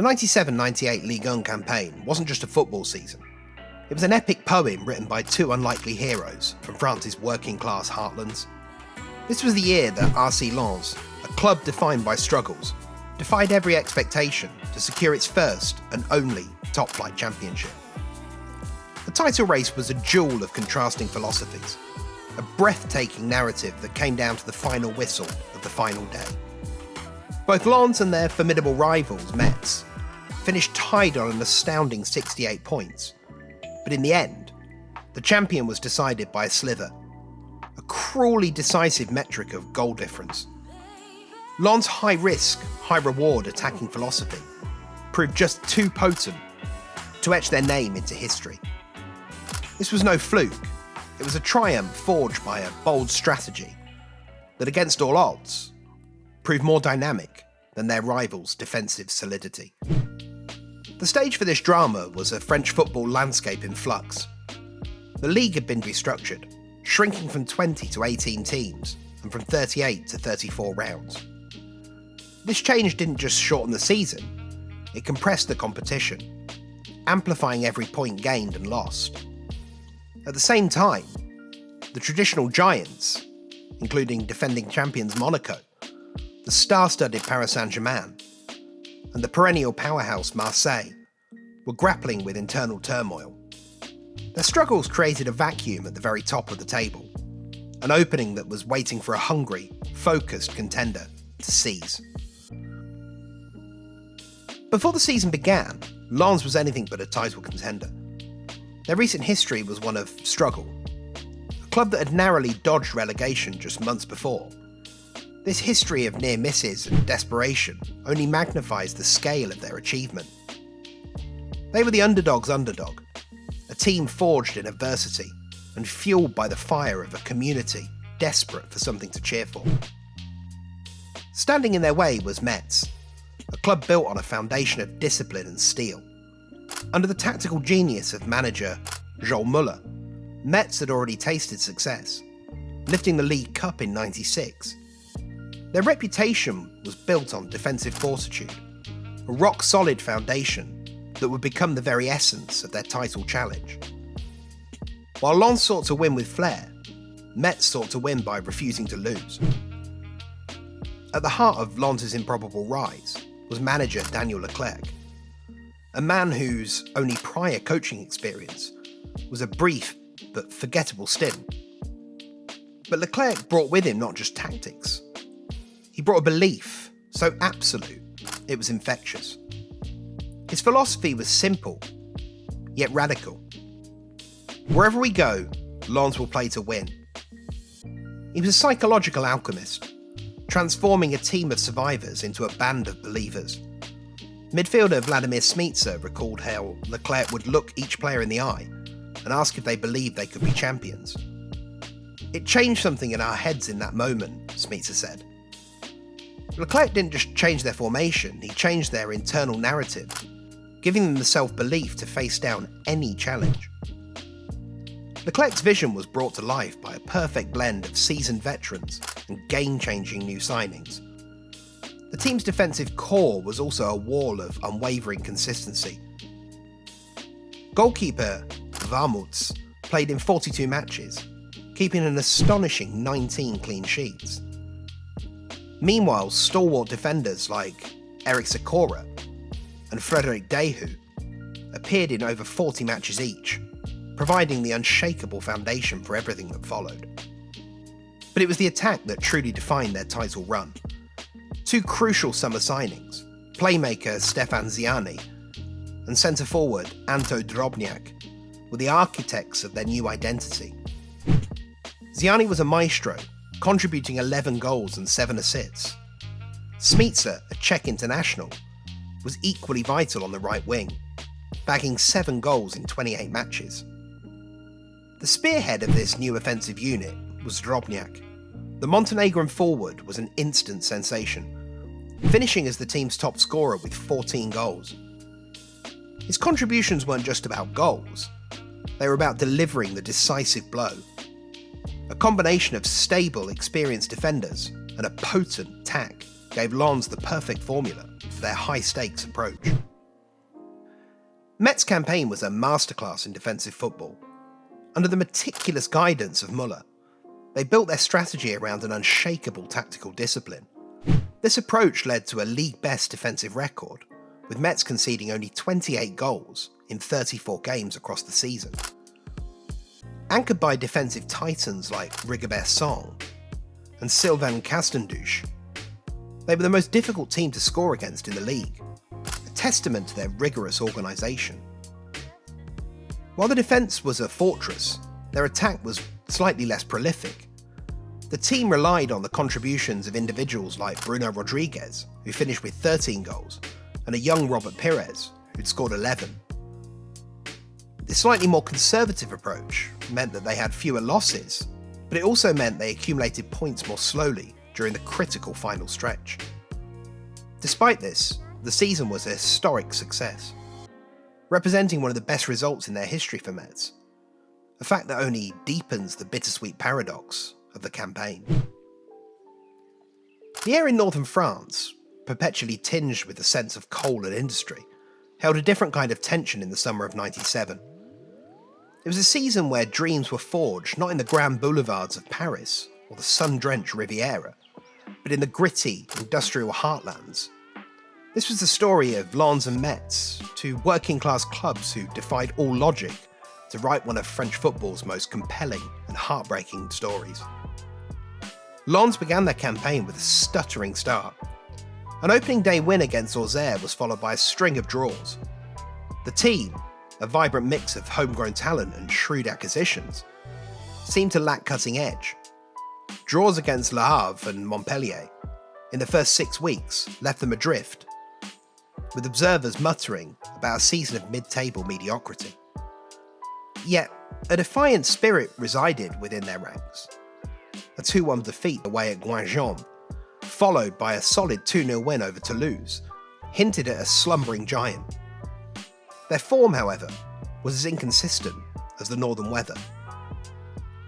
The 97-98 Ligue 1 campaign wasn't just a football season. It was an epic poem written by two unlikely heroes from France's working-class heartlands. This was the year that RC Lens, a club defined by struggles, defied every expectation to secure its first and only top-flight championship. The title race was a jewel of contrasting philosophies, a breathtaking narrative that came down to the final whistle of the final day. Both Lens and their formidable rivals, Metz, finished tied on an astounding 68 points, but in the end, the champion was decided by a sliver, a cruelly decisive metric of goal difference. Lens' high-risk, high-reward attacking philosophy proved just too potent to etch their name into history. This was no fluke. It was a triumph forged by a bold strategy that, against all odds, proved more dynamic than their rivals' defensive solidity. The stage for this drama was a French football landscape in flux. The Ligue had been restructured, shrinking from 20 to 18 teams and from 38 to 34 rounds. This change didn't just shorten the season, it compressed the competition, amplifying every point gained and lost. At the same time, the traditional giants, including defending champions Monaco, the star-studded Paris Saint-Germain, and the perennial powerhouse Marseille, were grappling with internal turmoil. Their struggles created a vacuum at the very top of the table, an opening that was waiting for a hungry, focused contender to seize. Before the season began, Lens was anything but a title contender. Their recent history was one of struggle, a club that had narrowly dodged relegation just months before. This history of near misses and desperation only magnifies the scale of their achievement. They were the underdog's underdog, a team forged in adversity and fueled by the fire of a community desperate for something to cheer for. Standing in their way was Metz, a club built on a foundation of discipline and steel. Under the tactical genius of manager Joel Muller, Metz had already tasted success, lifting the League Cup in '96. Their reputation was built on defensive fortitude, a rock-solid foundation that would become the very essence of their title challenge. While Lens sought to win with flair, Metz sought to win by refusing to lose. At the heart of Lens' improbable rise was manager Daniel Leclerc, a man whose only prior coaching experience was a brief but forgettable stint. But Leclerc brought with him not just tactics. He brought a belief so absolute it was infectious. His philosophy was simple, yet radical. Wherever we go, Lens will play to win. He was a psychological alchemist, transforming a team of survivors into a band of believers. Midfielder Vladimir Smicer recalled how Leclerc would look each player in the eye and ask if they believed they could be champions. "It changed something in our heads in that moment," Smicer said. Leclerc didn't just change their formation, he changed their internal narrative, giving them the self-belief to face down any challenge. Leclerc's vision was brought to life by a perfect blend of seasoned veterans and game-changing new signings. The team's defensive core was also a wall of unwavering consistency. Goalkeeper Varmouts played in 42 matches, keeping an astonishing 19 clean sheets. Meanwhile, stalwart defenders like Eric Sikora and Frederic Dehu appeared in over 40 matches each, providing the unshakable foundation for everything that followed. But it was the attack that truly defined their title run. Two crucial summer signings, playmaker Stefan Ziani and centre-forward Anto Drobniak, were the architects of their new identity. Ziani was a maestro, contributing 11 goals and 7 assists. Smicer, a Czech international, was equally vital on the right wing, bagging 7 goals in 28 matches. The spearhead of this new offensive unit was Drobniak. The Montenegrin forward was an instant sensation, finishing as the team's top scorer with 14 goals. His contributions weren't just about goals, they were about delivering the decisive blow. A combination of stable, experienced defenders and a potent attack gave Lens the perfect formula for their high-stakes approach. Metz' campaign was a masterclass in defensive football. Under the meticulous guidance of Müller, they built their strategy around an unshakable tactical discipline. This approach led to a league-best defensive record, with Metz conceding only 28 goals in 34 games across the season. Anchored by defensive titans like Rigobert Song and Sylvain Castendouche, they were the most difficult team to score against in the league, a testament to their rigorous organisation. While the defence was a fortress, their attack was slightly less prolific. The team relied on the contributions of individuals like Bruno Rodriguez, who finished with 13 goals, and a young Robert Pires, who'd scored 11. This slightly more conservative approach meant that they had fewer losses, but it also meant they accumulated points more slowly during the critical final stretch. Despite this, the season was a historic success, representing one of the best results in their history for Metz, a fact that only deepens the bittersweet paradox of the campaign. The air in northern France, perpetually tinged with a sense of coal and industry, held a different kind of tension in the summer of '97. It was a season where dreams were forged not in the grand boulevards of Paris or the sun-drenched Riviera, but in the gritty, industrial heartlands. This was the story of Lens and Metz, two working-class clubs who defied all logic to write one of French football's most compelling and heartbreaking stories. Lens began their campaign with a stuttering start. An opening day win against Auxerre was followed by a string of draws. The team, a vibrant mix of homegrown talent and shrewd acquisitions, seemed to lack cutting edge. Draws against Le Havre and Montpellier in the first 6 weeks left them adrift, with observers muttering about a season of mid-table mediocrity. Yet, a defiant spirit resided within their ranks. A 2-1 defeat away at Guingamp, followed by a solid 2-0 win over Toulouse, hinted at a slumbering giant. Their form, however, was as inconsistent as the northern weather.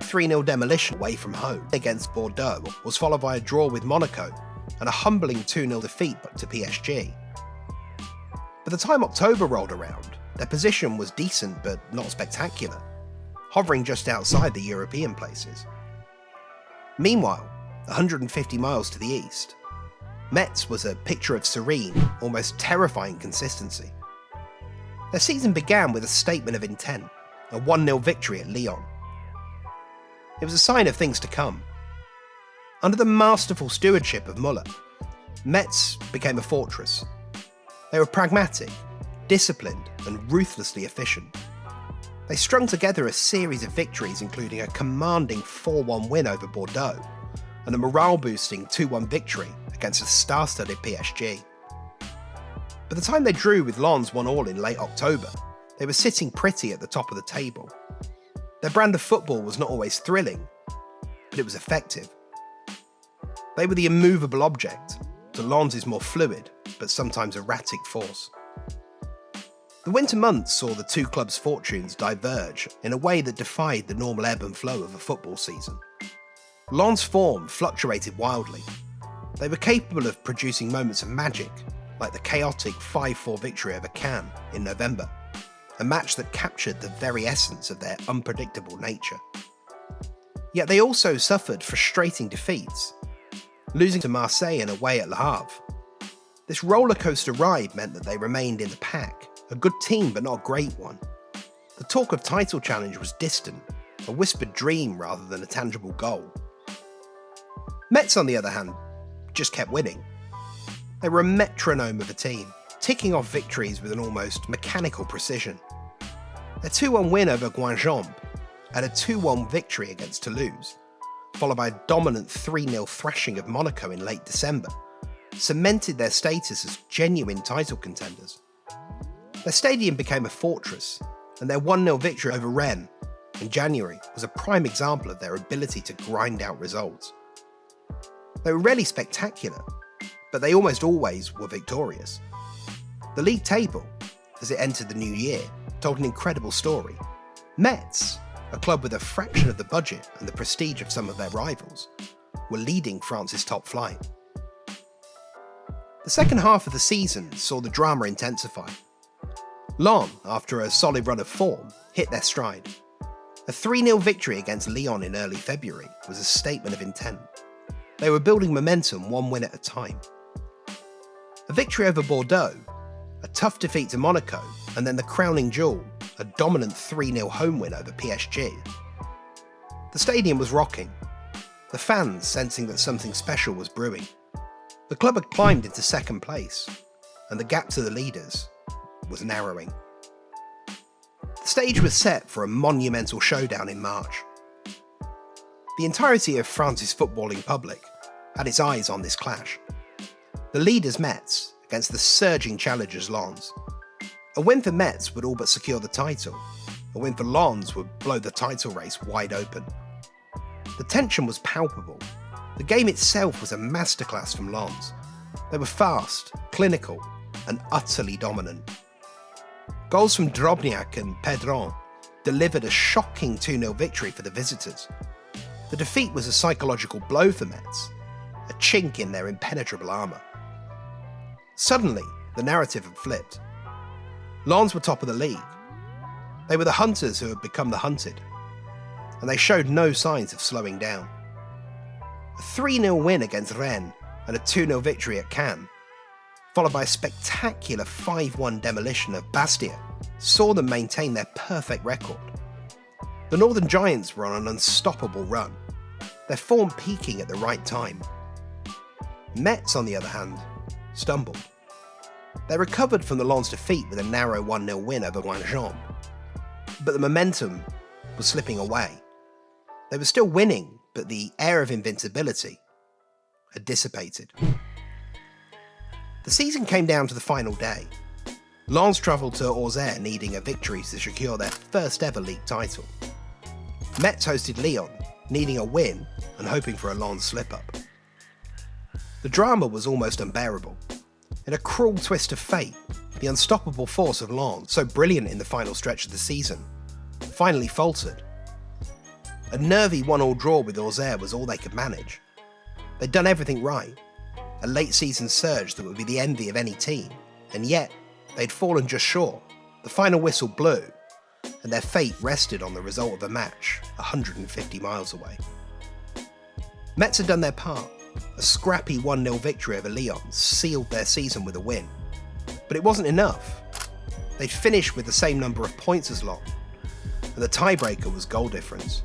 3-0 demolition away from home against Bordeaux was followed by a draw with Monaco and a humbling 2-0 defeat to PSG. By the time October rolled around, their position was decent but not spectacular, hovering just outside the European places. Meanwhile, 150 miles to the east, Metz was a picture of serene, almost terrifying consistency. Their season began with a statement of intent, a 1-0 victory at Lyon. It was a sign of things to come. Under the masterful stewardship of Müller, Metz became a fortress. They were pragmatic, disciplined, and ruthlessly efficient. They strung together a series of victories, including a commanding 4-1 win over Bordeaux and a morale-boosting 2-1 victory against a star-studded PSG. By the time they drew with Lens 1-1 in late October, they were sitting pretty at the top of the table. Their brand of football was not always thrilling, but it was effective. They were the immovable object to Lens' more fluid, but sometimes erratic force. The winter months saw the two clubs' fortunes diverge in a way that defied the normal ebb and flow of a football season. Lens' form fluctuated wildly. They were capable of producing moments of magic, like the chaotic 5-4 victory over Cannes in November, a match that captured the very essence of their unpredictable nature. Yet they also suffered frustrating defeats, losing to Marseille and away at Le Havre. This rollercoaster ride meant that they remained in the pack, a good team but not a great one. The talk of title challenge was distant, a whispered dream rather than a tangible goal. Metz, on the other hand, just kept winning. They were a metronome of a team, ticking off victories with an almost mechanical precision. A 2-1 win over Guingamp and a 2-1 victory against Toulouse, followed by a dominant 3-0 thrashing of Monaco in late December, cemented their status as genuine title contenders. Their stadium became a fortress, and their 1-0 victory over Rennes in January was a prime example of their ability to grind out results. They were rarely spectacular, but they almost always were victorious. The league table, as it entered the new year, told an incredible story. Metz, a club with a fraction of the budget and the prestige of some of their rivals, were leading France's top flight. The second half of the season saw the drama intensify. Lens, after a solid run of form, hit their stride. A 3-0 victory against Lyon in early February was a statement of intent. They were building momentum one win at a time. A victory over Bordeaux, a tough defeat to Monaco, and then the crowning jewel, a dominant 3-0 home win over PSG. The stadium was rocking, the fans sensing that something special was brewing. The club had climbed into second place, and the gap to the leaders was narrowing. The stage was set for a monumental showdown in March. The entirety of France's footballing public had its eyes on this clash. The leaders Metz against the surging challengers Lens. A win for Metz would all but secure the title. A win for Lens would blow the title race wide open. The tension was palpable. The game itself was a masterclass from Lens. They were fast, clinical, and utterly dominant. Goals from Drobniak and Pedron delivered a shocking 2-0 victory for the visitors. The defeat was a psychological blow for Metz, a chink in their impenetrable armour. Suddenly, the narrative had flipped. Lens were top of the league. They were the hunters who had become the hunted, and they showed no signs of slowing down. A 3-0 win against Rennes and a 2-0 victory at Cannes, followed by a spectacular 5-1 demolition of Bastia, saw them maintain their perfect record. The Northern Giants were on an unstoppable run, their form peaking at the right time. Metz, on the other hand, stumbled. They recovered from the Lens defeat with a narrow 1-0 win over Guingamp, but the momentum was slipping away. They were still winning, but the air of invincibility had dissipated. The season came down to the final day. Lens travelled to Auxerre needing a victory to secure their first ever league title. Metz hosted Lyon, needing a win and hoping for a Lens slip-up. The drama was almost unbearable. In a cruel twist of fate, the unstoppable force of Lens, so brilliant in the final stretch of the season, finally faltered. A nervy 1-1 draw with Auxerre was all they could manage. They'd done everything right, a late-season surge that would be the envy of any team, and yet they'd fallen just short. The final whistle blew, and their fate rested on the result of a match 150 miles away. Metz had done their part. A scrappy 1-0 victory over Lyon sealed their season with a win. But it wasn't enough. They'd finished with the same number of points as Lens, and the tiebreaker was goal difference.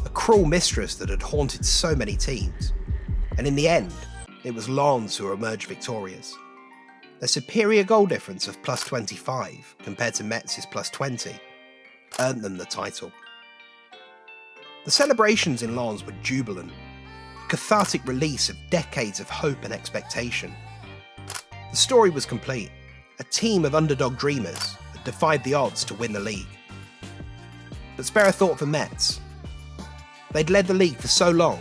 A cruel mistress that had haunted so many teams. And in the end, it was Lens who emerged victorious. Their superior goal difference of plus 25 compared to Metz's plus 20 earned them the title. The celebrations in Lens were jubilant, a cathartic release of decades of hope and expectation. The story was complete. A team of underdog dreamers had defied the odds to win the league. But spare a thought for Metz. They'd led the league for so long,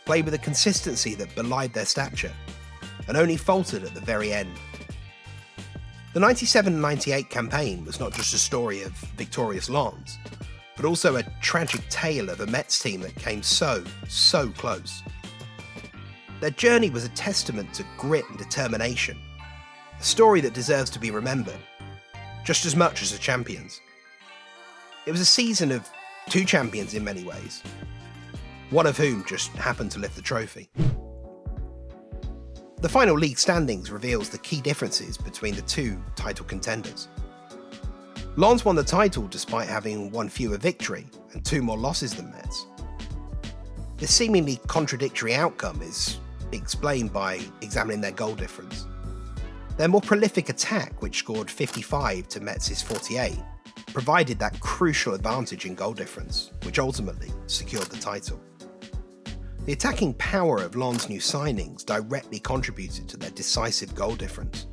played with a consistency that belied their stature, and only faltered at the very end. The 97-98 campaign was not just a story of victorious Lens, but also a tragic tale of a Metz team that came so close. Their journey was a testament to grit and determination, a story that deserves to be remembered, just as much as the champions. It was a season of two champions in many ways, one of whom just happened to lift the trophy. The final league standings reveals the key differences between the two title contenders. Lens won the title despite having one fewer victory and two more losses than Metz. This seemingly contradictory outcome is explained by examining their goal difference. Their more prolific attack, which scored 55 to Metz's 48, provided that crucial advantage in goal difference, which ultimately secured the title. The attacking power of Lens' new signings directly contributed to their decisive goal difference.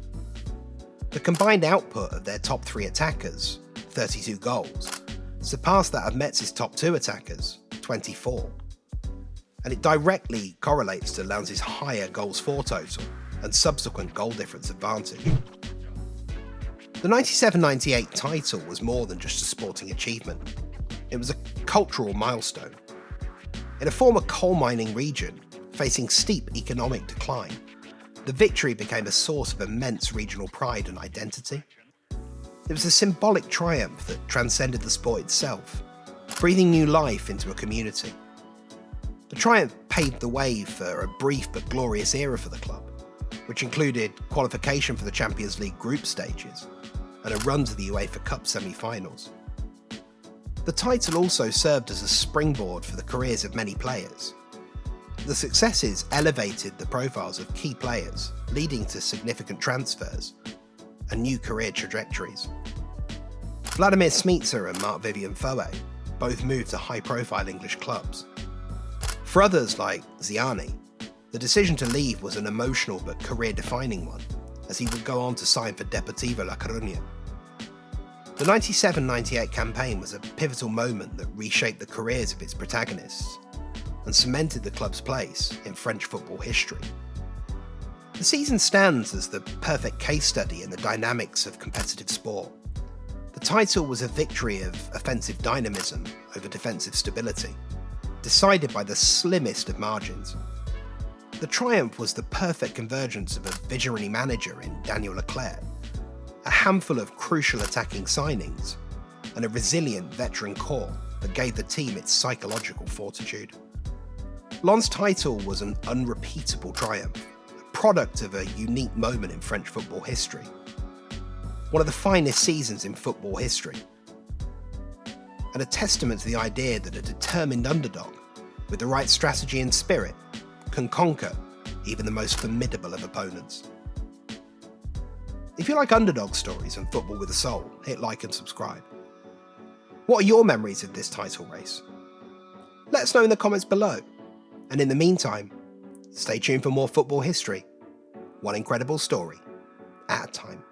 The combined output of their top three attackers, 32 goals, surpassed that of Metz's top two attackers, 24. And it directly correlates to Lens' higher goals for total and subsequent goal difference advantage. The 97-98 title was more than just a sporting achievement. It was a cultural milestone. In a former coal mining region, facing steep economic decline, the victory became a source of immense regional pride and identity. It was a symbolic triumph that transcended the sport itself, breathing new life into a community. The triumph paved the way for a brief but glorious era for the club, which included qualification for the Champions League group stages and a run to the UEFA Cup semi-finals. The title also served as a springboard for the careers of many players. The successes elevated the profiles of key players, leading to significant transfers and new career trajectories. Vladimir Smicer and Marc-Vivien Foé both moved to high-profile English clubs. For others like Ziani, the decision to leave was an emotional but career-defining one, as he would go on to sign for Deportivo La Coruña. The 97-98 campaign was a pivotal moment that reshaped the careers of its protagonists and cemented the club's place in French football history. The season stands as the perfect case study in the dynamics of competitive sport. The title was a victory of offensive dynamism over defensive stability, decided by the slimmest of margins. The triumph was the perfect convergence of a visionary manager in Daniel Leclerc, a handful of crucial attacking signings, and a resilient veteran core that gave the team its psychological fortitude. Lens' title was an unrepeatable triumph, a product of a unique moment in French football history. One of the finest seasons in football history, and a testament to the idea that a determined underdog, with the right strategy and spirit, can conquer even the most formidable of opponents. If you like underdog stories and football with a soul, hit like and subscribe. What are your memories of this title race? Let us know in the comments below. And in the meantime, stay tuned for more football history, one incredible story at a time.